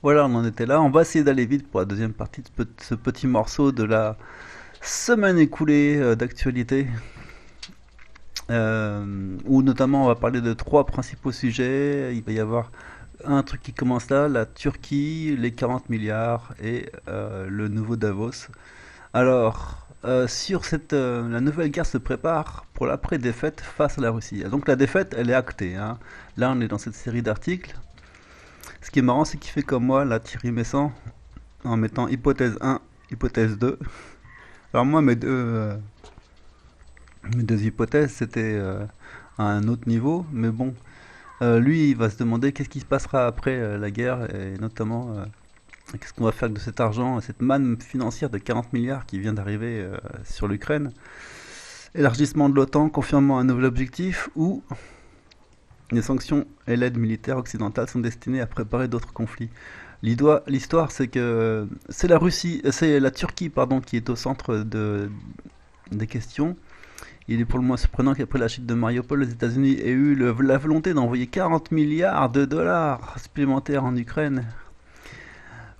Voilà, on en était là. On va essayer d'aller vite pour la deuxième partie de ce petit morceau de la semaine écoulée d'actualité, où notamment on va parler de trois principaux sujets. Il va y avoir un truc qui commence là, la Turquie, les 40 milliards et le nouveau Davos. Alors, la nouvelle guerre se prépare pour l'après-défaite face à la Russie. Donc la défaite, elle est actée, hein. Là, on est dans cette série d'articles. Ce qui est marrant, c'est qu'il fait comme moi, là, Thierry Messant, en mettant hypothèse 1, hypothèse 2. Alors moi, mes deux hypothèses, c'était à un autre niveau, mais bon, lui, il va se demander qu'est-ce qui se passera après la guerre, et notamment qu'est-ce qu'on va faire de cet argent, cette manne financière de 40 milliards qui vient d'arriver sur l'Ukraine. Élargissement de l'OTAN, confirmant un nouvel objectif, ou les sanctions et l'aide militaire occidentale sont destinées à préparer d'autres conflits. L'histoire, c'est que c'est la Turquie, pardon, qui est au centre des questions. Il est pour le moins surprenant qu'après la chute de Mariupol, les États-Unis aient eu la volonté d'envoyer 40 milliards de dollars supplémentaires en Ukraine,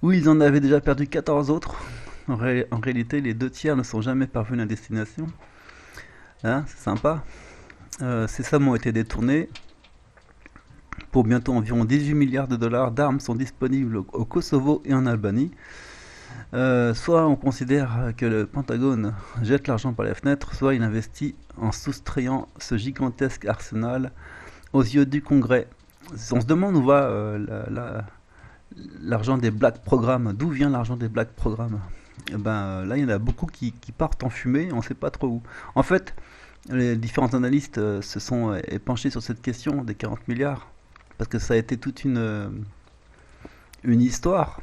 où ils en avaient déjà perdu 14 autres. En réalité, les deux tiers ne sont jamais parvenus à destination. Hein, c'est sympa. Ces sommes ont été détournées. Pour bientôt environ 18 milliards de dollars d'armes sont disponibles au Kosovo et en Albanie. Soit on considère que le Pentagone jette l'argent par les fenêtres, soit il investit en soustrayant ce gigantesque arsenal aux yeux du Congrès. On se demande où va l'argent des Black Programmes, d'où vient l'argent des Black Programmes. Et ben, là, il y en a beaucoup qui partent en fumée, on ne sait pas trop où. En fait, les différents analystes se sont penchés sur cette question des 40 milliards, parce que ça a été toute une histoire.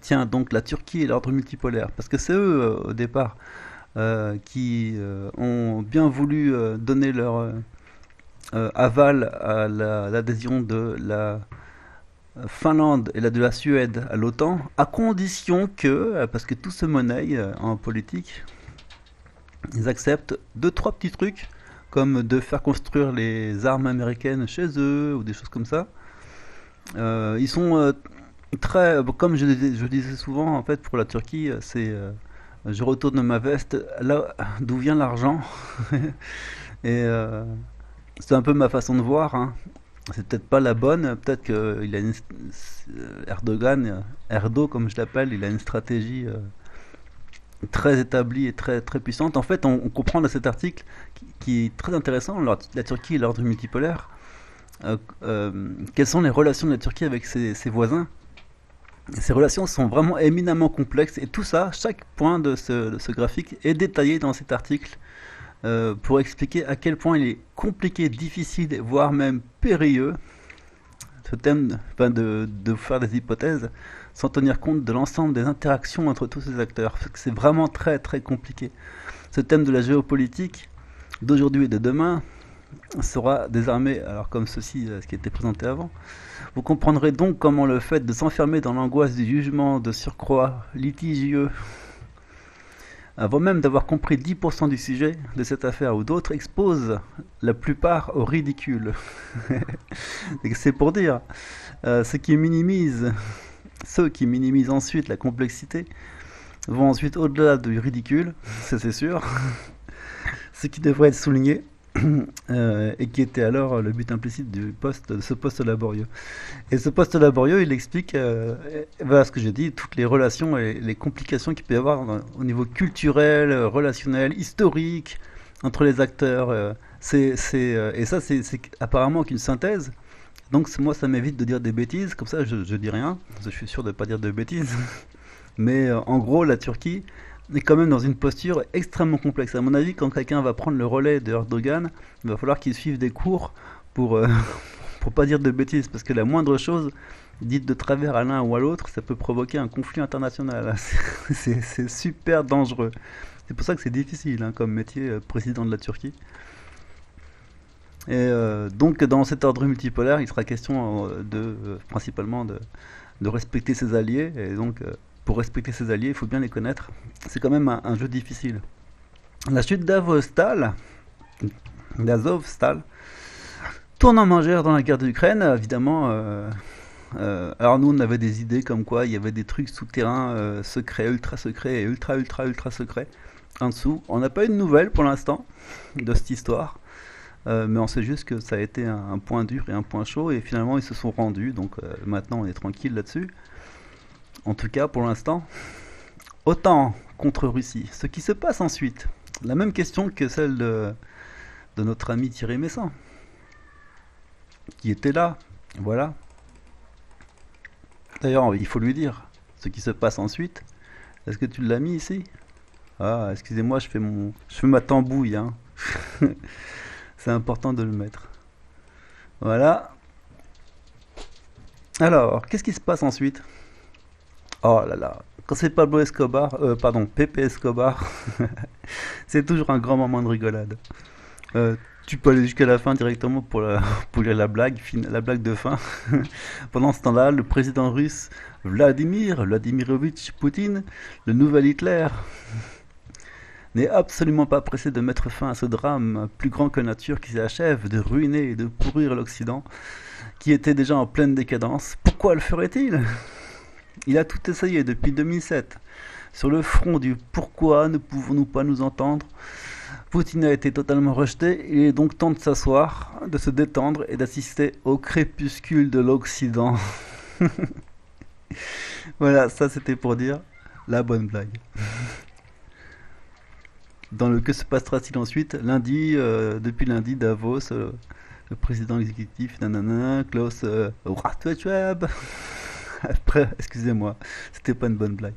Tiens, donc la Turquie et l'ordre multipolaire, parce que c'est eux au départ qui ont bien voulu donner leur aval à l'adhésion de la Finlande et de la Suède à l'OTAN, à condition que, parce que tout se monnaie en politique, ils acceptent deux, trois petits trucs, comme de faire construire les armes américaines chez eux, ou des choses comme ça. Ils sont très, comme je disais souvent, en fait, pour la Turquie, c'est je retourne ma veste là d'où vient l'argent. Et c'est un peu ma façon de voir, hein. C'est peut-être pas la bonne, peut-être qu'il a Erdo comme je l'appelle, il a une stratégie très établie et très, très puissante. En fait, on comprend dans cet article qui est très intéressant, la Turquie et l'ordre multipolaire, quelles sont les relations de la Turquie avec ses voisins. Ces relations sont vraiment éminemment complexes et tout ça, chaque point de ce graphique est détaillé dans cet article pour expliquer à quel point il est compliqué, difficile, voire même périlleux, ce thème, enfin de faire des hypothèses sans tenir compte de l'ensemble des interactions entre tous ces acteurs. C'est vraiment très très compliqué. Ce thème de la géopolitique d'aujourd'hui et de demain sera désarmé, alors comme ceci, ce qui était présenté avant. Vous comprendrez donc comment le fait de s'enfermer dans l'angoisse du jugement de surcroît litigieux, avant même d'avoir compris 10% du sujet de cette affaire ou d'autres, expose la plupart au ridicule. C'est pour dire, ceux qui minimisent ensuite la complexité vont ensuite au-delà du ridicule, ça c'est sûr, ce qui devrait être souligné, et qui était alors le but implicite de ce poste laborieux. Et ce poste laborieux, il explique, voilà ce que j'ai dit, toutes les relations et les complications qu'il peut y avoir au niveau culturel, relationnel, historique, entre les acteurs. Et ça, c'est apparemment qu'une synthèse. Donc moi, ça m'évite de dire des bêtises, comme ça je dis rien, parce que je suis sûr de ne pas dire de bêtises. Mais en gros, la Turquie est quand même dans une posture extrêmement complexe. À mon avis, quand quelqu'un va prendre le relais de Erdogan, il va falloir qu'il suive des cours pour, pour pas dire de bêtises, parce que la moindre chose dite de travers à l'un ou à l'autre, ça peut provoquer un conflit international. C'est super dangereux. C'est pour ça que c'est difficile hein, comme métier, président de la Turquie. Et donc dans cet ordre multipolaire, il sera question principalement de respecter ses alliés, et donc pour respecter ses alliés, il faut bien les connaître. C'est quand même un jeu difficile. La chute d'Azovstal tourne en mangère dans la guerre d'Ukraine, évidemment. Alors nous, on avait des idées comme quoi il y avait des trucs souterrains secrets et ultra secrets en dessous. On n'a pas eu de nouvelles pour l'instant de cette histoire, mais on sait juste que ça a été un point dur et un point chaud, et finalement ils se sont rendus, donc maintenant on est tranquille là-dessus. En tout cas pour l'instant. OTAN contre Russie. Ce qui se passe ensuite. La même question que celle de notre ami Thierry Messin, qui était là. Voilà. D'ailleurs, il faut lui dire ce qui se passe ensuite. Est-ce que tu l'as mis ici? Ah, excusez-moi, je fais ma tambouille, hein. C'est important de le mettre. Voilà. Alors, qu'est-ce qui se passe ensuite? Oh là là. Quand c'est Pablo Escobar, pardon, Pepe Escobar, c'est toujours un grand moment de rigolade. Euh, Tu peux aller jusqu'à la fin directement pour lire la blague, la blague de fin. Pendant ce temps-là, le président russe Vladimir Vladimirovitch Poutine, le nouvel Hitler, n'est absolument pas pressé de mettre fin à ce drame plus grand que nature qui s'achève de ruiner et de pourrir l'Occident, qui était déjà en pleine décadence. Pourquoi le ferait-il? Il a tout essayé depuis 2007. Sur le front du pourquoi ne pouvons-nous pas nous entendre, Poutine a été totalement rejeté. Il est donc temps de s'asseoir, de se détendre et d'assister au crépuscule de l'Occident. Voilà, ça c'était pour dire la bonne blague. Dans le que se passera-t-il ensuite? Lundi, depuis lundi, Davos, le président exécutif, nanana, Klaus Schwab. Après, excusez-moi, c'était pas une bonne blague.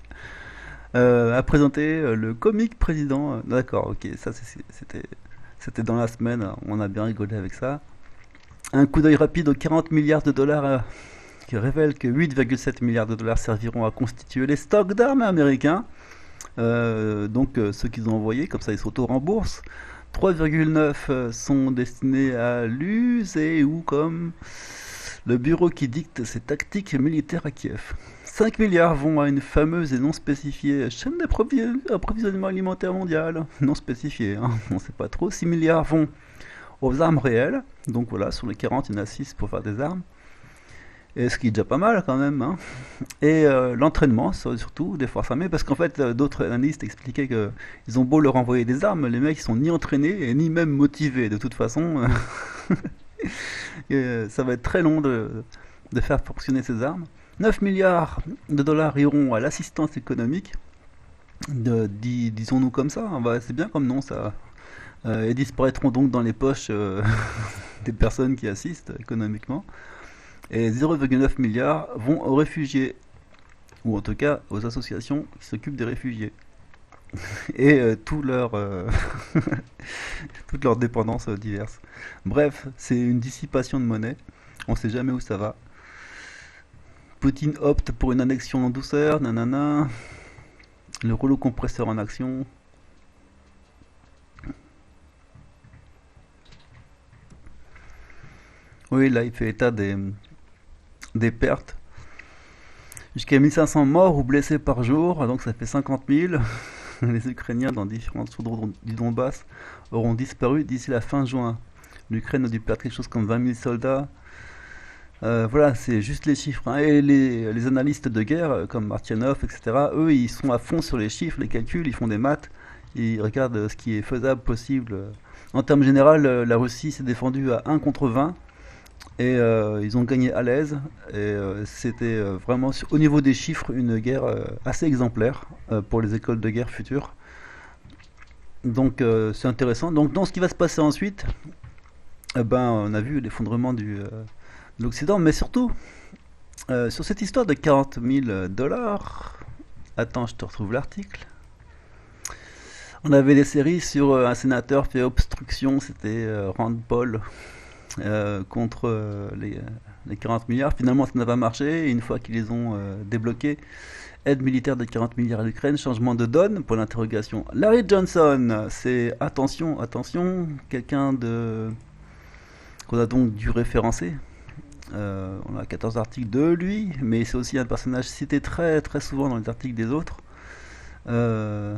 A présenté le comique président. D'accord, ok, ça c'était dans la semaine, on a bien rigolé avec ça. Un coup d'œil rapide aux 40 milliards de dollars qui révèle que 8,7 milliards de dollars serviront à constituer les stocks d'armes américains. Donc ceux qu'ils ont envoyés, comme ça ils s'auto-remboursent. 3,9 sont destinés à l'US et ou comme le bureau qui dicte ses tactiques militaires à Kiev. 5 milliards vont à une fameuse et non spécifiée chaîne d'approvisionnement alimentaire mondiale. Non spécifiée, hein, on ne sait pas trop. 6 milliards vont aux armes réelles. Donc voilà, sur les 40, il y en a 6 pour faire des armes. Et ce qui est déjà pas mal quand même. Hein. Et l'entraînement, surtout des forces armées, parce qu'en fait, d'autres analystes expliquaient qu'ils ont beau leur envoyer des armes, les mecs ils sont ni entraînés et ni même motivés. De toute façon, ça va être très long de faire fonctionner ces armes. 9 milliards de dollars iront à l'assistance économique, disons-nous comme ça, hein, c'est bien comme nom ça, et disparaîtront donc dans les poches des personnes qui assistent économiquement. Et 0,9 milliards vont aux réfugiés, ou en tout cas aux associations qui s'occupent des réfugiés. Et toutes leurs dépendances diverses. Bref, c'est une dissipation de monnaie, on sait jamais où ça va. Poutine opte pour une annexion en douceur, nanana. Le rouleau compresseur en action. Oui, là, il fait état des pertes. Jusqu'à 1500 morts ou blessés par jour, donc ça fait 50 000. Les Ukrainiens dans différentes zones du Donbass auront disparu d'ici la fin juin. L'Ukraine a dû perdre quelque chose comme 20 000 soldats. Voilà, c'est juste les chiffres. Hein. Et les analystes de guerre, comme Martianov, etc., eux, ils sont à fond sur les chiffres, les calculs, ils font des maths, ils regardent ce qui est faisable, possible. En termes général, la Russie s'est défendue à 1 contre 20, et ils ont gagné à l'aise. Et c'était vraiment, au niveau des chiffres, une guerre assez exemplaire pour les écoles de guerre futures. Donc c'est intéressant. Donc dans ce qui va se passer ensuite, on a vu l'effondrement de l'Occident, mais surtout sur cette histoire de 40 000 dollars. Attends, je te retrouve l'article. On avait des séries sur un sénateur fait obstruction, c'était Rand Paul contre les 40 milliards. Finalement, ça n'a pas marché. Et une fois qu'ils les ont débloqués, aide militaire de 40 milliards à l'Ukraine, changement de donne pour l'interrogation. Larry Johnson, c'est attention, quelqu'un qu'on a donc dû référencer. On a 14 articles de lui, mais c'est aussi un personnage cité très très souvent dans les articles des autres. Je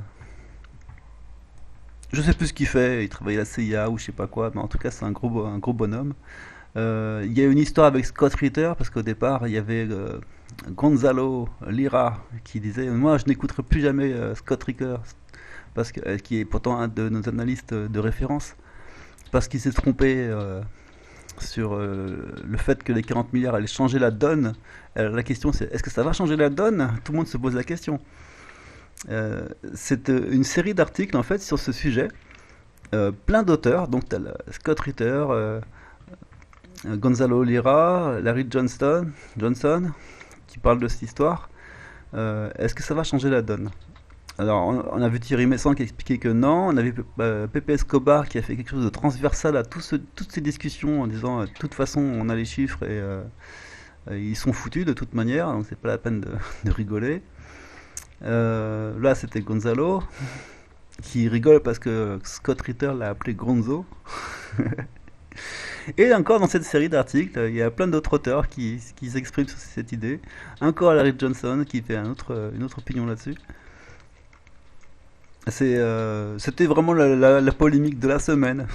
sais plus ce qu'il fait, il travaille à la CIA ou je sais pas quoi, mais en tout cas c'est un gros bonhomme. Il y a une histoire avec Scott Ritter, parce qu'au départ, il y avait Gonzalo Lira qui disait moi, je n'écouterai plus jamais Scott Ritter, parce que, qui est pourtant un de nos analystes de référence, parce qu'il s'est trompé sur le fait que les 40 milliards allaient changer la donne. La question, c'est est-ce que ça va changer la donne? Tout le monde se pose la question. C'est une série d'articles en fait sur ce sujet. Plein d'auteurs, donc tu as Scott Ritter, Gonzalo Lira, Larry Johnson, qui parlent de cette histoire. Est-ce que ça va changer la donne? Alors, on a vu Thierry Messant qui expliquait que non. On avait Pepe Escobar qui a fait quelque chose de transversal à toutes ces discussions en disant de toute façon, on a les chiffres et ils sont foutus de toute manière, donc c'est pas la peine de rigoler. Là, c'était Gonzalo qui rigole parce que Scott Ritter l'a appelé Gonzo. Et encore dans cette série d'articles, il y a plein d'autres auteurs qui s'expriment sur cette idée. Encore Larry Johnson qui fait une autre opinion là-dessus. C'était vraiment la polémique de la semaine.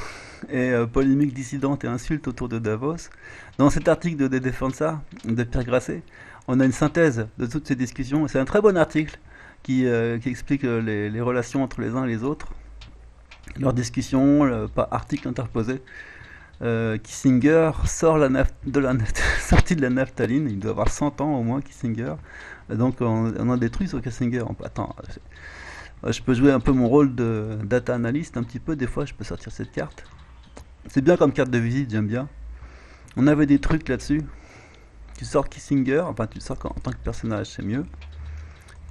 Et polémique dissidente et insulte autour de Davos. Dans cet article de Defensa, de Pierre Grasset, on a une synthèse de toutes ces discussions. C'est un très bon article qui explique les relations entre les uns et les autres, leurs discussions, par article interposé. Kissinger sort sorti de la naphtaline, il doit avoir 100 ans au moins, Kissinger. Donc on a des trucs sur Kissinger. Attends, je peux jouer un peu mon rôle de data analyst un petit peu, des fois je peux sortir cette carte. C'est bien comme carte de visite, j'aime bien. On avait des trucs là-dessus. Tu sors Kissinger, enfin tu sors en tant que personnage, c'est mieux.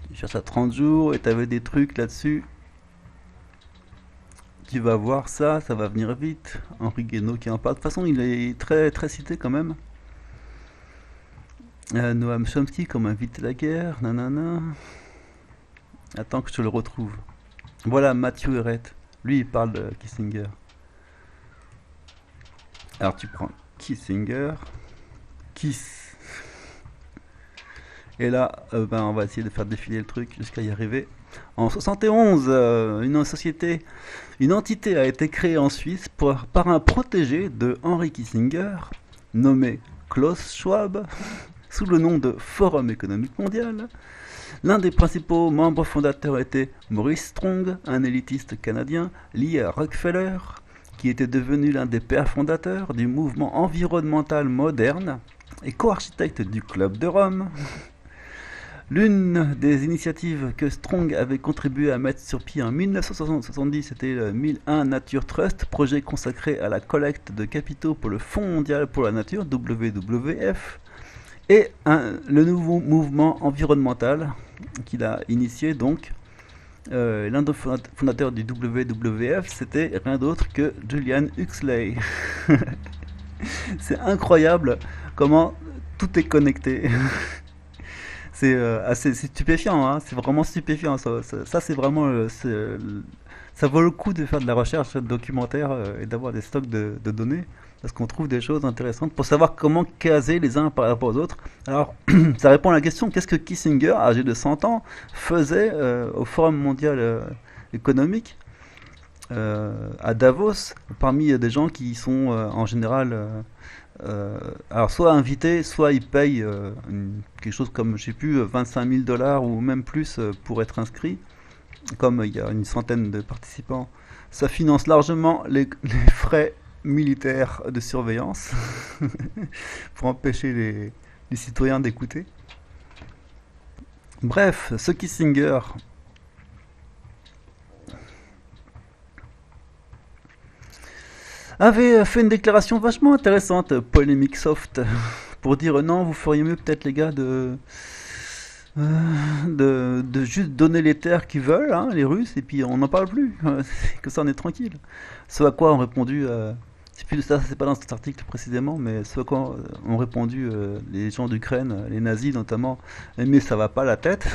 Tu cherches à 30 jours et tu avais des trucs là-dessus. Tu vas voir ça, ça va venir vite. Henri Guénaud qui en parle. De toute façon, il est très, très cité quand même. Noam Chomsky comme invité la guerre, nanana. Attends que je te le retrouve. Voilà, Matthew Herret. Lui, il parle de Kissinger. Alors tu prends Kissinger, Kiss. Et là, on va essayer de faire défiler le truc jusqu'à y arriver. En 71, une entité a été créée en Suisse par un protégé de Henry Kissinger, nommé Klaus Schwab, sous le nom de Forum économique mondial. L'un des principaux membres fondateurs était Maurice Strong, un élitiste canadien lié à Rockefeller, qui était devenu l'un des pères fondateurs du mouvement environnemental moderne et co-architecte du Club de Rome. L'une des initiatives que Strong avait contribué à mettre sur pied en 1970, c'était le 1001 Nature Trust, projet consacré à la collecte de capitaux pour le Fonds mondial pour la nature, WWF, et le nouveau mouvement environnemental qu'il a initié donc. L'un des fondateurs du WWF, c'était rien d'autre que Julian Huxley. C'est incroyable comment tout est connecté. C'est assez stupéfiant, hein. C'est vraiment stupéfiant. Ça, c'est vraiment, ça vaut le coup de faire de la recherche documentaire et d'avoir des stocks de données, parce qu'on trouve des choses intéressantes pour savoir comment caser les uns par rapport aux autres. Alors, ça répond à la question, qu'est-ce que Kissinger, âgé de 100 ans, faisait au Forum mondial économique à Davos, parmi des gens qui sont en général alors soit invités, soit ils payent quelque chose comme, je sais plus, 25 000 dollars ou même plus pour être inscrit. Comme il y a une centaine de participants, ça finance largement les frais militaires de surveillance pour empêcher les citoyens d'écouter. Bref, ce Kissinger avait fait une déclaration vachement intéressante, polémique soft, pour dire non, vous feriez mieux peut-être les gars de juste donner les terres qu'ils veulent, hein, les Russes, et puis on n'en parle plus, que ça on est tranquille. Ce à quoi ont répondu, c'est plus ça, c'est pas dans cet article précisément, mais ce à quoi ont répondu les gens d'Ukraine, les nazis notamment, mais ça va pas la tête,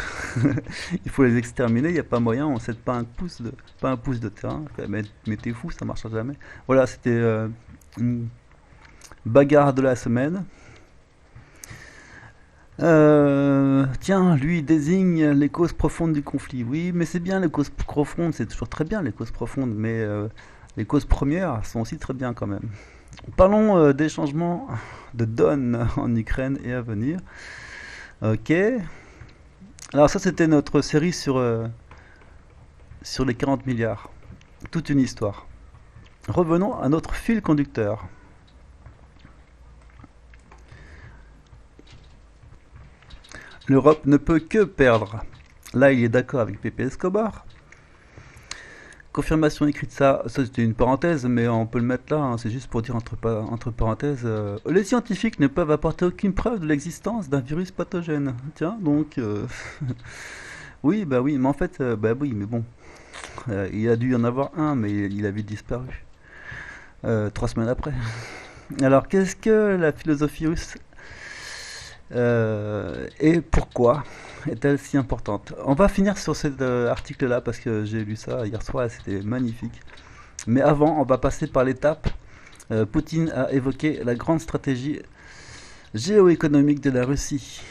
il faut les exterminer, il n'y a pas moyen, on cède pas un pouce de terrain, mais t'es fou, ça marchera jamais. Voilà, c'était une bagarre de la semaine. Tiens, lui désigne les causes profondes du conflit. Oui, mais c'est bien les causes profondes, c'est toujours très bien les causes profondes, mais les causes premières sont aussi très bien quand même. Parlons des changements de donne en Ukraine et à venir. Ok. Alors ça c'était notre série sur les 40 milliards. Toute une histoire. Revenons à notre fil conducteur. L'Europe ne peut que perdre. Là, il est d'accord avec Pepe Escobar. Confirmation écrite, ça c'était une parenthèse, mais on peut le mettre là, hein, c'est juste pour dire entre parenthèses. Les scientifiques ne peuvent apporter aucune preuve de l'existence d'un virus pathogène. Tiens, donc. Oui, mais en fait, bah oui, mais bon. Il a dû y en avoir un, mais il avait disparu. 3 semaines après. Alors, qu'est-ce que la philosophie russe et pourquoi est-elle si importante? On va finir sur cet article-là parce que j'ai lu ça hier soir et c'était magnifique. Mais avant, on va passer par l'étape. Poutine a évoqué la grande stratégie géoéconomique de la Russie.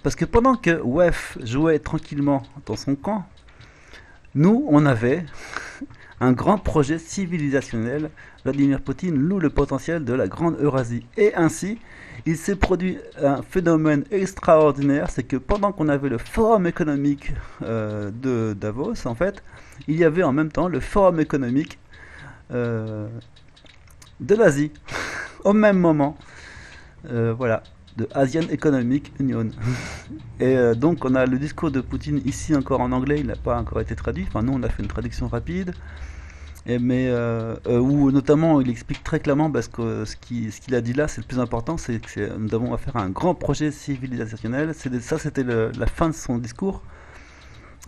Parce que pendant que WEF jouait tranquillement dans son camp, nous, on avait un grand projet civilisationnel. Vladimir Poutine loue le potentiel de la grande Eurasie. Et ainsi, il s'est produit un phénomène extraordinaire, c'est que pendant qu'on avait le forum économique de Davos, en fait, il y avait en même temps le forum économique euh, de l'Asie, au même moment. Voilà, de Asian Economic Union. Et donc on a le discours de Poutine ici encore en anglais, il n'a pas encore été traduit, enfin nous on a fait une traduction rapide. Où notamment il explique très clairement parce que ce qu'il a dit là, c'est le plus important, c'est que nous avons affaire à un grand projet civilisationnel. Ça, c'était la fin de son discours,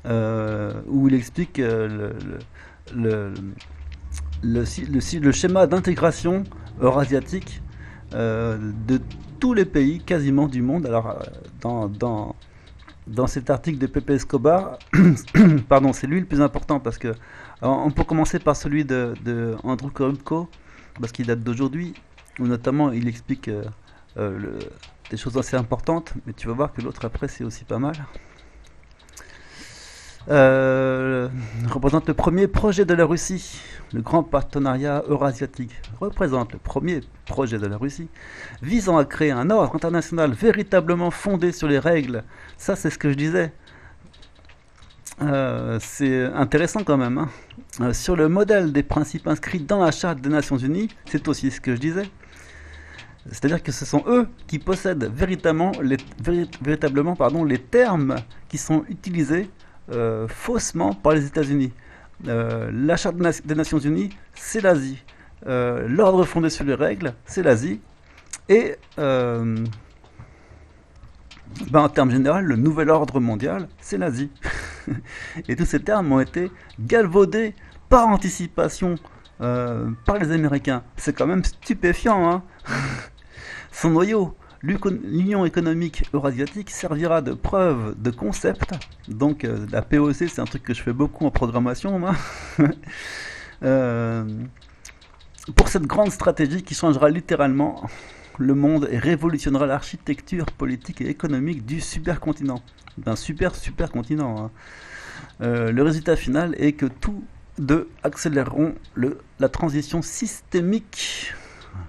où il explique le, le schéma d'intégration eurasiatique de tous les pays quasiment du monde. Alors, dans cet article de Pepe Escobar, pardon, c'est lui le plus important parce que alors, on peut commencer par celui de Andrew Korubko parce qu'il date d'aujourd'hui, où notamment il explique des choses assez importantes, mais tu vas voir que l'autre après c'est aussi pas mal. Représente le premier projet de la Russie. Le grand partenariat eurasiatique représente le premier projet de la Russie visant à créer un ordre international véritablement fondé sur les règles. Ça, c'est ce que je disais. C'est intéressant quand même, hein. Sur le modèle des principes inscrits dans la Charte des Nations Unies, c'est aussi ce que je disais. C'est-à-dire que ce sont eux qui possèdent véritablement les termes qui sont utilisés faussement par les États-Unis. La Charte des Nations Unies, c'est l'Asie. L'ordre fondé sur les règles, c'est l'Asie. Et en termes généraux, le nouvel ordre mondial, c'est l'Asie. Et tous ces termes ont été galvaudés par anticipation par les Américains. C'est quand même stupéfiant, hein. Son noyau, l'Union économique eurasiatique, servira de preuve de concept. Donc la POC, c'est un truc que je fais beaucoup en programmation, moi. Euh, pour cette grande stratégie qui changera littéralement le monde et révolutionnera l'architecture politique et économique du supercontinent. D'un supercontinent, hein. Le résultat final est que tous deux accéléreront la transition systémique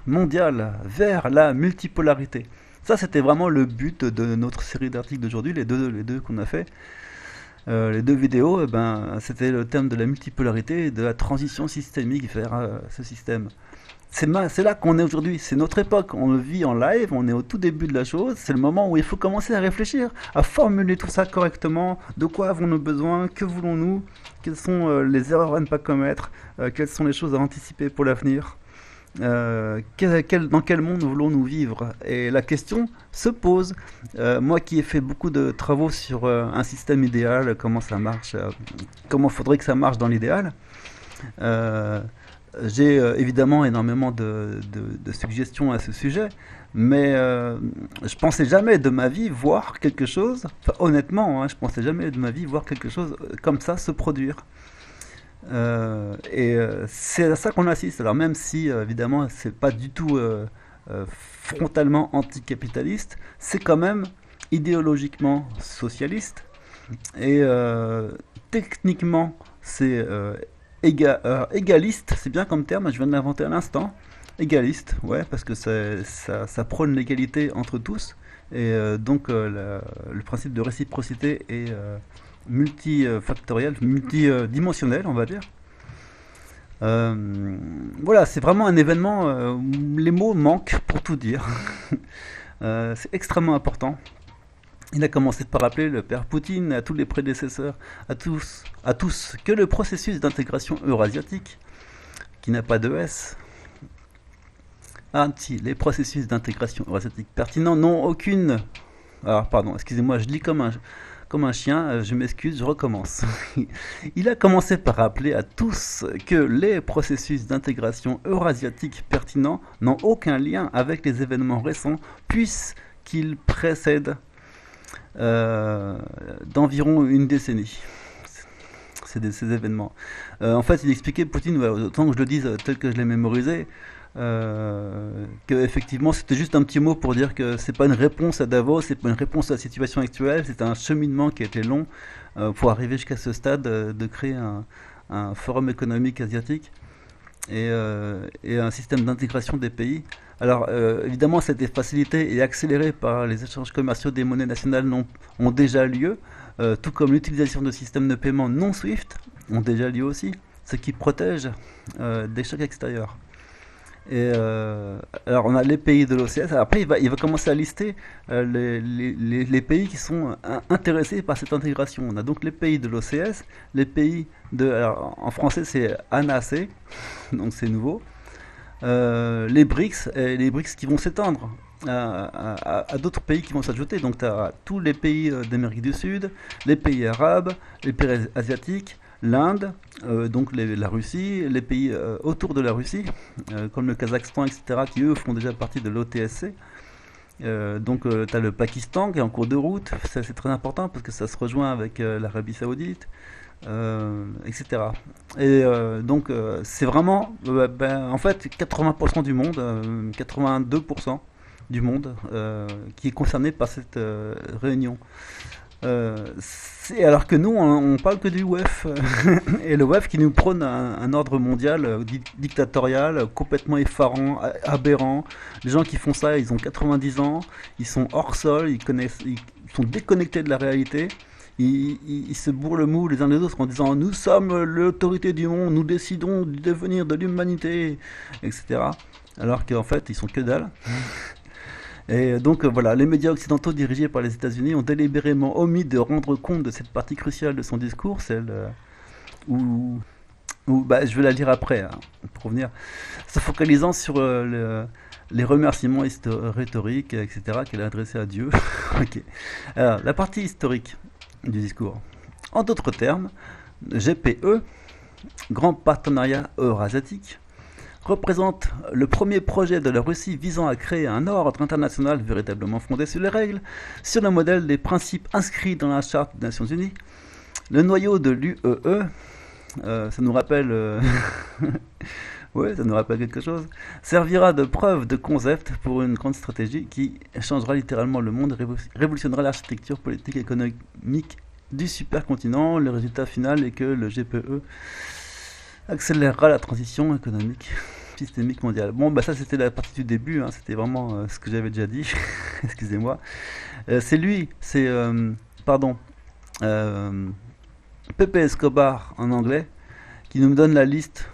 mondiale vers la multipolarité. Ça, c'était vraiment le but de notre série d'articles d'aujourd'hui, les deux qu'on a fait. Les deux vidéos, c'était le thème de la multipolarité et de la transition systémique vers ce système. C'est là qu'on est aujourd'hui, c'est notre époque, on le vit en live, on est au tout début de la chose, c'est le moment où il faut commencer à réfléchir, à formuler tout ça correctement, de quoi avons-nous besoin, que voulons-nous, quelles sont les erreurs à ne pas commettre, quelles sont les choses à anticiper pour l'avenir, dans quel monde voulons-nous vivre. Et la question se pose, moi qui ai fait beaucoup de travaux sur un système idéal, comment ça marche, comment faudrait que ça marche dans l'idéal, j'ai évidemment énormément de suggestions à ce sujet, mais je pensais jamais de ma vie voir quelque chose, enfin honnêtement, hein, je pensais jamais de ma vie voir quelque chose comme ça se produire. C'est à ça qu'on assiste. Alors même si évidemment c'est pas du tout frontalement anticapitaliste, c'est quand même idéologiquement socialiste et techniquement c'est égaliste, c'est bien comme terme, je viens de l'inventer à l'instant. Égaliste, ouais, parce que ça prône l'égalité entre tous, et donc le principe de réciprocité est multifactoriel, multidimensionnel, on va dire. Voilà, c'est vraiment un événement où les mots manquent pour tout dire. C'est extrêmement important. Il a commencé par rappeler le père Poutine à tous les prédécesseurs, à tous, que le processus d'intégration eurasiatique, qui n'a pas de S, ah si, les processus d'intégration eurasiatique pertinents n'ont aucune... Alors pardon, excusez-moi, je lis comme un chien, je m'excuse, je recommence. Il a commencé par rappeler à tous que les processus d'intégration eurasiatique pertinents n'ont aucun lien avec les événements récents, puisqu'ils précèdent euh, d'environ une décennie. Ces événements. En fait, il expliquait, Poutine, ouais, autant que je le dise tel que je l'ai mémorisé, que effectivement c'était juste un petit mot pour dire que c'est pas une réponse à Davos, c'est pas une réponse à la situation actuelle, c'est un cheminement qui a été long pour arriver jusqu'à ce stade de créer un forum économique asiatique et un système d'intégration des pays. Alors évidemment, ça a été facilité et accéléré par les échanges commerciaux des monnaies nationales ont déjà lieu, tout comme l'utilisation de systèmes de paiement non SWIFT ont déjà lieu aussi, ce qui protège des chocs extérieurs. Et alors on a les pays de l'OCS. Après il va commencer à lister les pays qui sont intéressés par cette intégration. On a donc les pays de l'OCS, les pays de... Alors en français c'est ANAC, donc c'est nouveau. Les BRICS, et les BRICS qui vont s'étendre à d'autres pays qui vont s'ajouter. Donc tu as tous les pays d'Amérique du Sud, les pays arabes, les pays asiatiques, l'Inde, donc la Russie, les pays autour de la Russie, comme le Kazakhstan, etc., qui eux font déjà partie de l'OTSC. Donc tu as le Pakistan qui est en cours de route, ça c'est très important parce que ça se rejoint avec l'Arabie Saoudite, etc. Et donc c'est vraiment, en fait, 80% du monde, 82% du monde qui est concerné par cette réunion. Alors que nous, on parle que du WEF. Et le WEF qui nous prône un ordre mondial dictatorial, complètement effarant, aberrant. Les gens qui font ça, ils ont 90 ans, ils sont hors sol, ils sont déconnectés de la réalité. Ils se bourrent le mou les uns les autres en disant nous sommes l'autorité du monde, nous décidons du devenir de l'humanité, etc. Alors qu'en fait, ils sont que dalle. Et donc voilà, les médias occidentaux dirigés par les États-Unis ont délibérément omis de rendre compte de cette partie cruciale de son discours, celle où je vais la lire après, hein, pour revenir, se focalisant sur les remerciements rhétoriques, etc., qu'elle a adressés à Dieu. Ok. Alors, la partie historique du discours. En d'autres termes, GPE, Grand Partenariat Eurasiatique, représente le premier projet de la Russie visant à créer un ordre international véritablement fondé sur les règles, sur le modèle des principes inscrits dans la Charte des Nations Unies. Le noyau de l'UEE, ça nous rappelle... ouais, ça nous rappelle quelque chose, servira de preuve de concept pour une grande stratégie qui changera littéralement le monde et révolutionnera l'architecture politique et économique du supercontinent. Le résultat final est que le GPE accélérera la transition économique systémique mondiale. Bon, ça c'était la partie du début, hein, c'était vraiment ce que j'avais déjà dit, excusez-moi. C'est lui, c'est, pardon, Pepe Escobar en anglais, qui nous donne la liste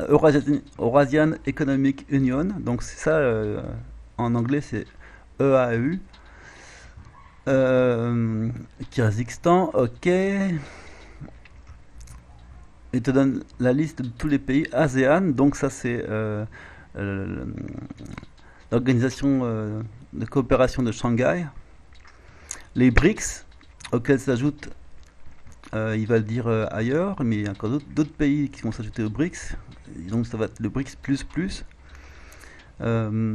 Eurasian Economic Union, donc c'est ça, en anglais c'est EAU. Kyrgyzstan, ok. Il te donne la liste de tous les pays ASEAN, donc ça c'est l'organisation de coopération de Shanghai. Les BRICS, auxquels s'ajoute, il va le dire ailleurs, mais il y a encore d'autres pays qui vont s'ajouter aux BRICS, donc ça va être le BRICS++. Le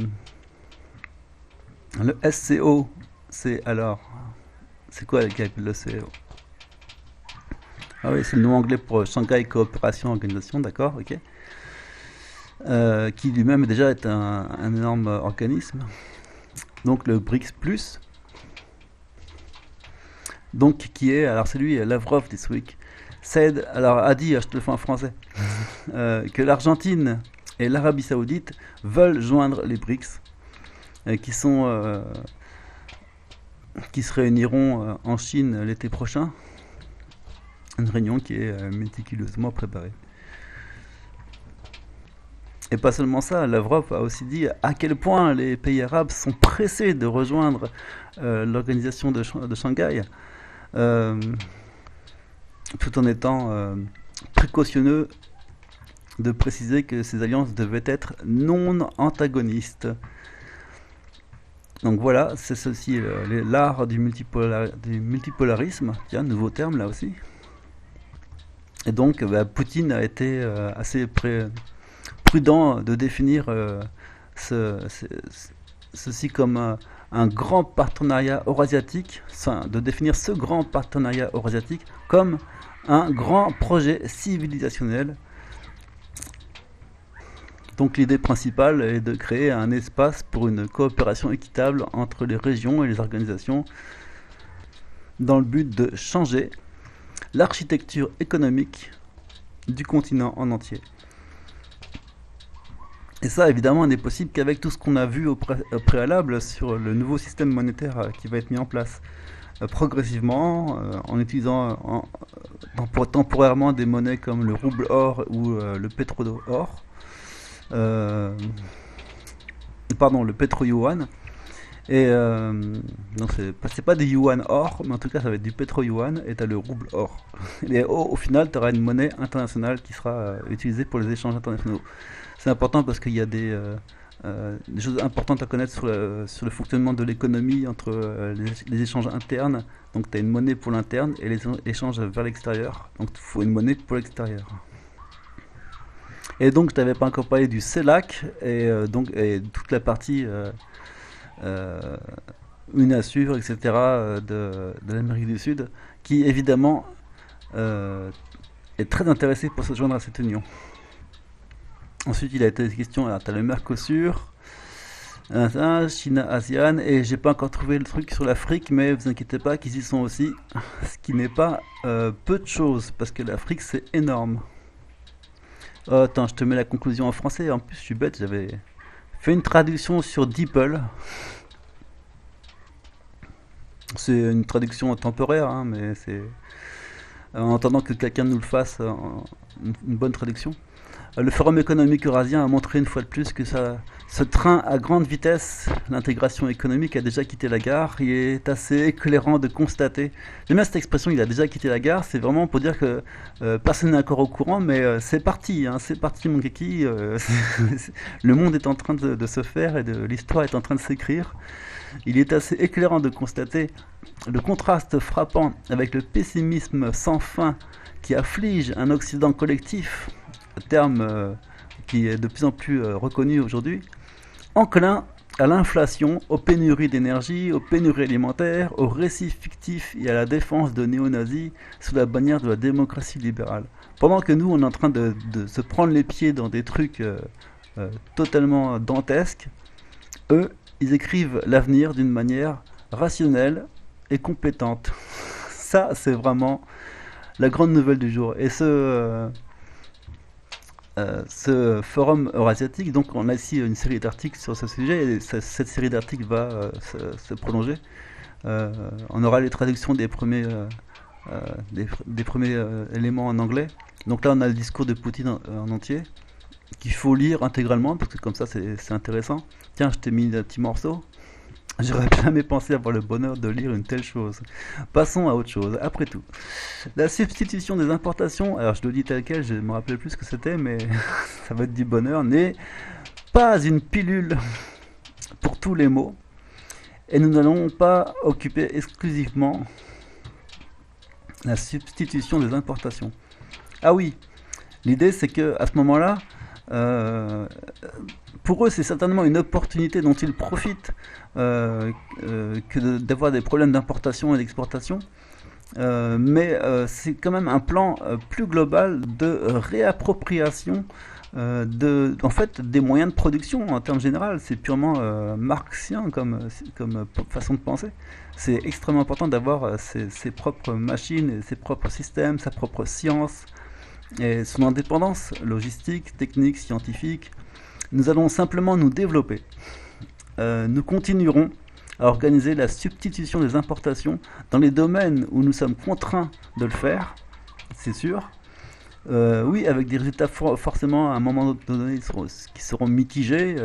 SCO, c'est quoi le SCO? Ah oui, c'est le nom anglais pour Shanghai Cooperation Organisation, d'accord, ok. Qui lui-même déjà est un énorme organisme. Donc le BRICS+, donc qui est, alors c'est lui, Lavrov this week, a dit, je te le fais en français, que l'Argentine et l'Arabie Saoudite veulent joindre les BRICS, qui se réuniront en Chine l'été prochain. Une réunion qui est méticuleusement préparée. Et pas seulement ça, Lavrov a aussi dit à quel point les pays arabes sont pressés de rejoindre l'organisation de Shanghai, euh, tout en étant précautionneux de préciser que ces alliances devaient être non antagonistes. Donc voilà, c'est ceci l'art du multipolarisme, tiens, nouveau terme là aussi. Et donc Poutine a été assez prudent de définir ceci comme un grand partenariat eurasiatique, de définir ce grand partenariat eurasiatique comme un grand projet civilisationnel. Donc l'idée principale est de créer un espace pour une coopération équitable entre les régions et les organisations dans le but de changer l'architecture économique du continent en entier. Et ça, évidemment, n'est possible qu'avec tout ce qu'on a vu au préalable sur le nouveau système monétaire qui va être mis en place progressivement, en utilisant temporairement des monnaies comme le rouble or ou le pétro-or, le pétro-yuan. Et donc c'est pas des yuan or, mais en tout cas ça va être du pétro-yuan et t'as le rouble or. Et au final, tu auras une monnaie internationale qui sera utilisée pour les échanges internationaux. C'est important parce qu'il y a des choses importantes à connaître sur le fonctionnement de l'économie entre les échanges internes. Donc tu as une monnaie pour l'interne et les échanges vers l'extérieur. Donc il faut une monnaie pour l'extérieur. Et donc je t'avais pas encore parlé du CELAC et toute la partie UNASUR, etc. de l'Amérique du Sud, qui évidemment est très intéressé pour se joindre à cette union. Ensuite, il a été question, alors tu as le Mercosur, Chine, ASEAN, et j'ai pas encore trouvé le truc sur l'Afrique, mais vous inquiétez pas qu'ils y sont aussi, ce qui n'est pas peu de choses, parce que l'Afrique c'est énorme. Oh, attends, je te mets la conclusion en français, en plus je suis bête, j'avais fait une traduction sur DeepL. C'est une traduction temporaire, hein, mais c'est en attendant que quelqu'un nous le fasse, une bonne traduction. Le Forum économique eurasien a montré une fois de plus que ce train à grande vitesse, l'intégration économique, a déjà quitté la gare. Il est assez éclairant de constater. J'aime bien cette expression, il a déjà quitté la gare. C'est vraiment pour dire que personne n'est encore au courant, mais c'est parti, hein, c'est parti mon kiki. Le monde est en train de se faire et l'histoire est en train de s'écrire. Il est assez éclairant de constater le contraste frappant avec le pessimisme sans fin qui afflige un Occident collectif, terme qui est de plus en plus reconnu aujourd'hui, enclin à l'inflation, aux pénuries d'énergie, aux pénuries alimentaires, aux récits fictifs et à la défense de néo-nazis sous la bannière de la démocratie libérale. Pendant que nous, on est en train de se prendre les pieds dans des trucs totalement dantesques, eux, ils écrivent l'avenir d'une manière rationnelle et compétente. Ça, c'est vraiment la grande nouvelle du jour. Et ce forum eurasiatique, donc on a ici une série d'articles sur ce sujet, et cette série d'articles va se prolonger. On aura les traductions des premiers éléments en anglais. Donc là, on a le discours de Poutine en entier, qu'il faut lire intégralement, parce que comme ça, c'est intéressant. Tiens, je t'ai mis un petit morceau. J'aurais jamais pensé avoir le bonheur de lire une telle chose. Passons à autre chose. Après tout, la substitution des importations, alors je le dis tel quel, je ne me rappelle plus ce que c'était, mais ça va être du bonheur, n'est pas une pilule pour tous les maux. Et nous n'allons pas occuper exclusivement la substitution des importations. Ah oui, l'idée c'est que à ce moment-là, pour eux, c'est certainement une opportunité dont ils profitent que d'avoir des problèmes d'importation et d'exportation. Mais c'est quand même un plan plus global de réappropriation en fait, des moyens de production en termes généraux. C'est purement marxien comme façon de penser. C'est extrêmement important d'avoir ses propres machines, ses propres systèmes, sa propre science et son indépendance logistique, technique, scientifique. Nous allons simplement nous développer. Nous continuerons à organiser la substitution des importations dans les domaines où nous sommes contraints de le faire, c'est sûr. Oui, avec des résultats forcément à un moment donné qui seront mitigés,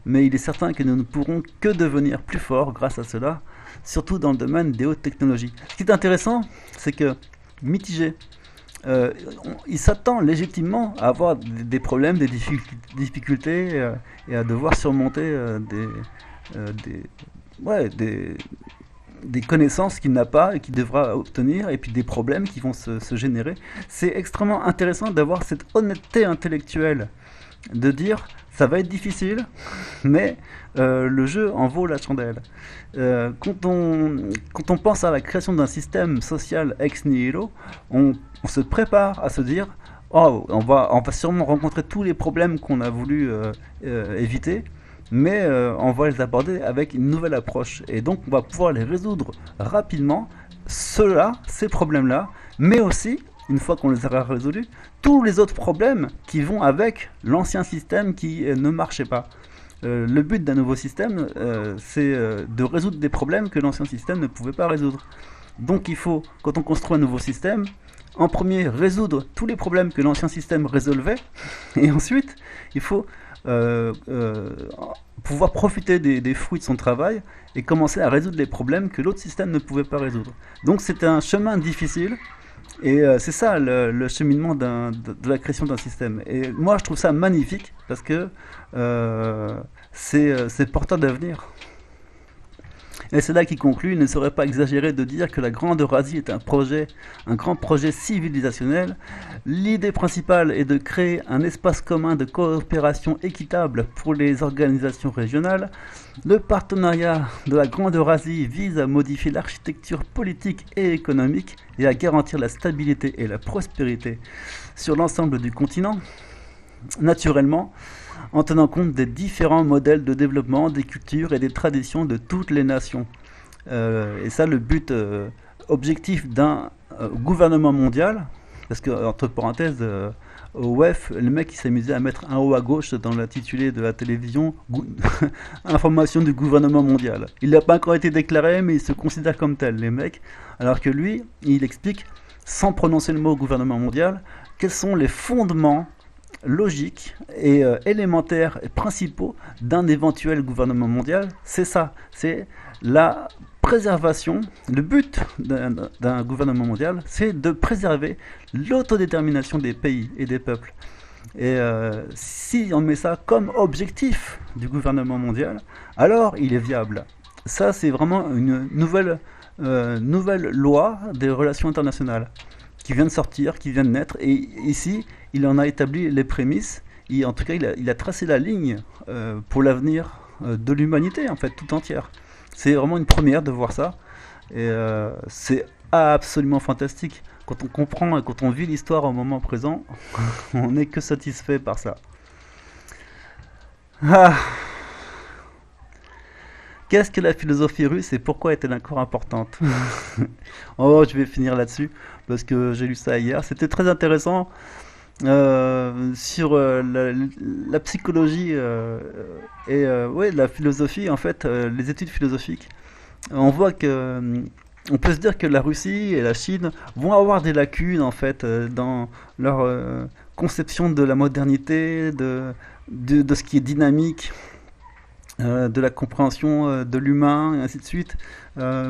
mais il est certain que nous ne pourrons que devenir plus forts grâce à cela, surtout dans le domaine des hautes technologies. Ce qui est intéressant, c'est que mitigé, il s'attend légitimement à avoir des problèmes, des difficultés et à devoir surmonter des, ouais, des connaissances qu'il n'a pas et qu'il devra obtenir, et puis des problèmes qui vont se générer. C'est extrêmement intéressant d'avoir cette honnêteté intellectuelle, de dire ça va être difficile, mais le jeu en vaut la chandelle. Quand on pense à la création d'un système social ex nihilo, on se prépare à se dire oh, on va sûrement rencontrer tous les problèmes qu'on a voulu éviter, mais on va les aborder avec une nouvelle approche. Et donc on va pouvoir les résoudre rapidement, ces problèmes-là, mais aussi, une fois qu'on les aura résolus, tous les autres problèmes qui vont avec l'ancien système qui ne marchait pas. Le but d'un nouveau système, c'est de résoudre des problèmes que l'ancien système ne pouvait pas résoudre. Donc il faut, quand on construit un nouveau système, en premier résoudre tous les problèmes que l'ancien système résolvait, et ensuite il faut pouvoir profiter des fruits de son travail et commencer à résoudre les problèmes que l'autre système ne pouvait pas résoudre. Donc c'est un chemin difficile, et c'est ça le cheminement de la création d'un système. Et moi je trouve ça magnifique parce que c'est porteur d'avenir. Et c'est là qu'il conclut, il ne serait pas exagéré de dire que la Grande Eurasie est un grand projet civilisationnel. L'idée principale est de créer un espace commun de coopération équitable pour les organisations régionales. Le partenariat de la Grande Eurasie vise à modifier l'architecture politique et économique et à garantir la stabilité et la prospérité sur l'ensemble du continent. Naturellement, en tenant compte des différents modèles de développement, des cultures et des traditions de toutes les nations. Et ça, le but objectif d'un gouvernement mondial, parce que, entre parenthèses, au WEF, le mec il s'amusait à mettre un haut à gauche dans l'intitulé de la télévision information du gouvernement mondial. Il n'a pas encore été déclaré, mais il se considère comme tel, les mecs. Alors que lui, il explique, sans prononcer le mot gouvernement mondial, quels sont les fondements logiques et élémentaires et principaux d'un éventuel gouvernement mondial. C'est ça, c'est la préservation. Le but d'un gouvernement mondial, c'est de préserver l'autodétermination des pays et des peuples. Et si on met ça comme objectif du gouvernement mondial, alors il est viable. Ça, c'est vraiment une nouvelle loi des relations internationales qui vient de sortir, qui vient de naître. Et ici, il en a établi les prémices. En tout cas, il a tracé la ligne pour l'avenir de l'humanité, en fait, tout entière. C'est vraiment une première de voir ça. Et c'est absolument fantastique. Quand on comprend et quand on vit l'histoire au moment présent, on n'est que satisfait par ça. Ah. Qu'est-ce que la philosophie russe et pourquoi est-elle encore importante? Oh, je vais finir là-dessus parce que j'ai lu ça hier. C'était très intéressant sur la psychologie et ouais, la philosophie, en fait, les études philosophiques. On voit que on peut se dire que la Russie et la Chine vont avoir des lacunes en fait dans leur conception de la modernité, de ce qui est dynamique, de la compréhension de l'humain, et ainsi de suite.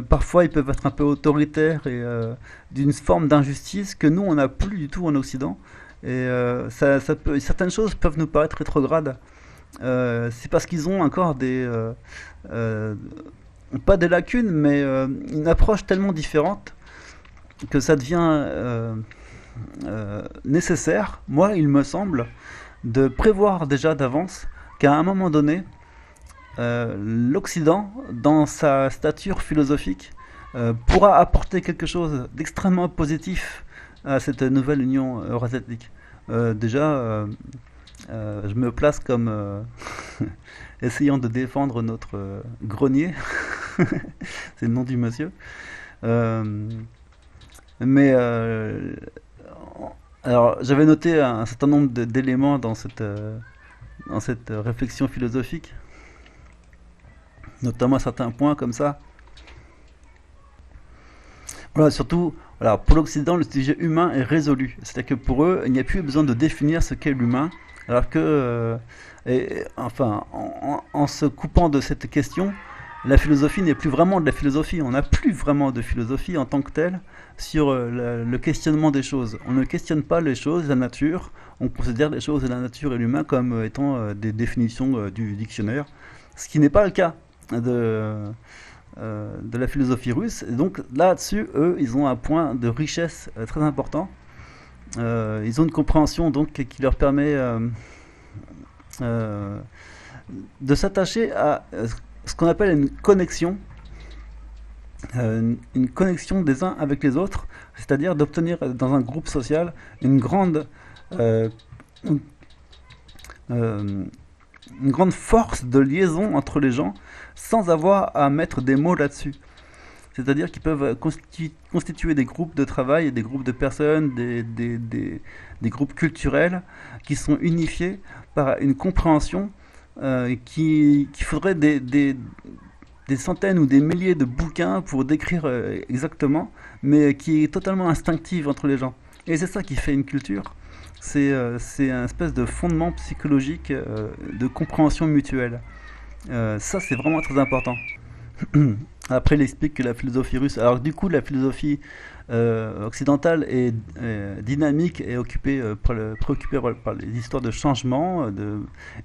Parfois, ils peuvent être un peu autoritaires et d'une forme d'injustice que nous, on n'a plus du tout en Occident. Et certaines choses peuvent nous paraître rétrogrades. C'est parce qu'ils ont encore euh, pas des lacunes, mais une approche tellement différente que ça devient nécessaire, moi, il me semble, de prévoir déjà d'avance qu'à un moment donné, l'Occident, dans sa stature philosophique, pourra apporter quelque chose d'extrêmement positif à cette nouvelle Union eurasiatique. Je me place comme essayant de défendre notre grenier, c'est le nom du monsieur. Euh, mais alors, j'avais noté un certain nombre d'éléments dans cette dans cette réflexion philosophique, notamment à certains points comme ça. Voilà, surtout, voilà, pour l'Occident, le sujet humain est résolu. C'est-à-dire que pour eux, il n'y a plus besoin de définir ce qu'est l'humain, alors que, enfin, en se coupant de cette question, la philosophie n'est plus vraiment de la philosophie. On n'a plus vraiment de philosophie en tant que telle sur le questionnement des choses. On ne questionne pas les choses, la nature. On considère les choses de la nature et l'humain comme étant des définitions du dictionnaire, ce qui n'est pas le cas de la philosophie russe. Et donc là-dessus, eux, ils ont un point de richesse très important. Ils ont une compréhension donc qui leur permet euh, de s'attacher à ce qu'on appelle une connexion des uns avec les autres, c'est-à-dire d'obtenir dans un groupe social euh, euh, une grande force de liaison entre les gens sans avoir à mettre des mots là-dessus. C'est-à-dire qu'ils peuvent constituer des groupes de travail, des groupes de personnes, des groupes culturels qui sont unifiés par une compréhension qu'il faudrait des centaines ou des milliers de bouquins pour décrire exactement, mais qui est totalement instinctive entre les gens. Et c'est ça qui fait une culture. C'est un espèce de fondement psychologique de compréhension mutuelle. Ça, c'est vraiment très important. Après, il explique que la philosophie russe. Alors, du coup, la philosophie occidentale est dynamique et préoccupée par les histoires de changement.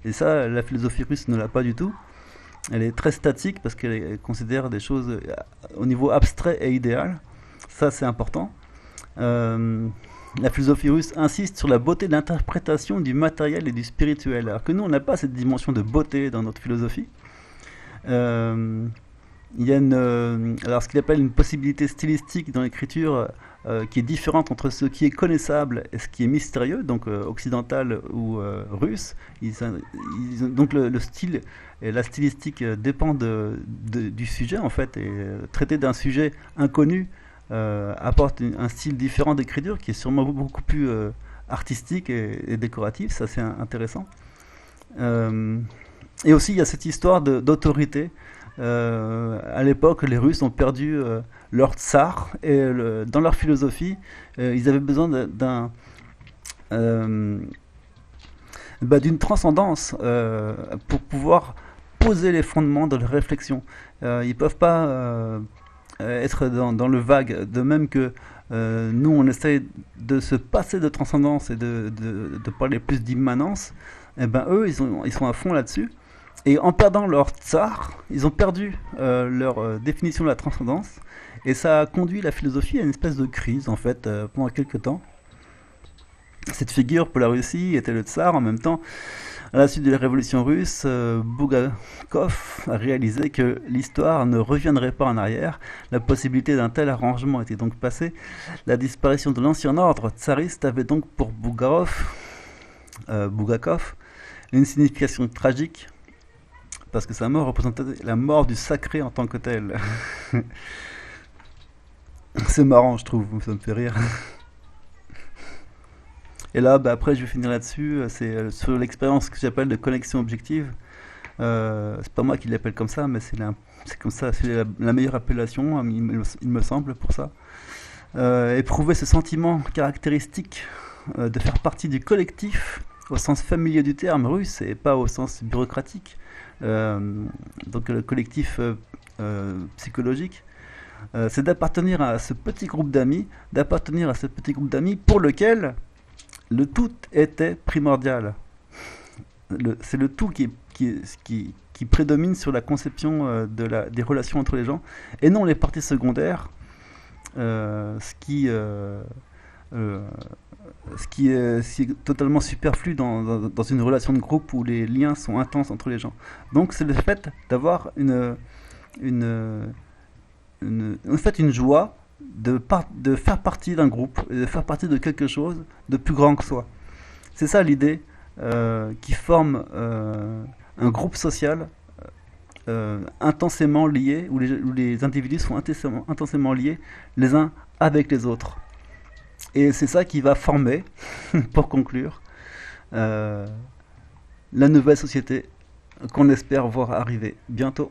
Et ça, la philosophie russe ne l'a pas du tout. Elle est très statique parce qu'elle considère des choses au niveau abstrait et idéal. Ça, c'est important. Euh, la philosophie russe insiste sur la beauté de l'interprétation du matériel et du spirituel. Alors que nous, on n'a pas cette dimension de beauté dans notre philosophie. Euh, il y a alors ce qu'il appelle une possibilité stylistique dans l'écriture qui est différente entre ce qui est connaissable et ce qui est mystérieux, donc occidental ou russe. Donc le style et la stylistique dépend du sujet en fait, et traiter d'un sujet inconnu apporte un style différent d'écriture qui est sûrement beaucoup plus artistique et décoratif, ça c'est intéressant. Euh, et aussi il y a cette histoire d'autorité. À l'époque, les Russes ont perdu leur tsar et dans leur philosophie, ils avaient besoin euh, d'une transcendance pour pouvoir poser les fondements de leur réflexion. Ils ne peuvent pas être dans le vague, de même que nous, on essaie de se passer de transcendance et de parler plus d'immanence. Et ben eux, ils sont à fond là-dessus. Et en perdant leur tsar, ils ont perdu leur définition de la transcendance. Et ça a conduit la philosophie à une espèce de crise, en fait, pendant quelques temps. Cette figure pour la Russie était le tsar. En même temps, à la suite de la révolution russe, Bulgakov a réalisé que l'histoire ne reviendrait pas en arrière. La possibilité d'un tel arrangement était donc passée. La disparition de l'ancien ordre tsariste avait donc pour Bulgakov une signification tragique, parce que sa mort représentait la mort du sacré en tant que tel. C'est marrant, je trouve, ça me fait rire. Et là, bah, après, je vais finir là-dessus. C'est sur l'expérience que j'appelle de connexion objective. C'est pas moi qui l'appelle comme ça, mais c'est comme ça, c'est la meilleure appellation, il me semble, pour ça. Éprouver ce sentiment caractéristique de faire partie du collectif, au sens familier du terme russe, et pas au sens bureaucratique. Donc le collectif psychologique, c'est d'appartenir à ce petit groupe d'amis, pour lequel le tout était primordial. C'est le tout qui prédomine sur la conception des relations entre les gens, et non les parties secondaires, euh, ce qui est totalement superflu dans une relation de groupe où les liens sont intenses entre les gens. Donc c'est le fait d'avoir une, en fait une joie de faire partie d'un groupe, de faire partie de quelque chose de plus grand que soi. C'est ça l'idée qui forme un groupe social intensément lié, où les individus sont intensément liés les uns avec les autres. Et c'est ça qui va former, pour conclure, euh, la nouvelle société qu'on espère voir arriver bientôt.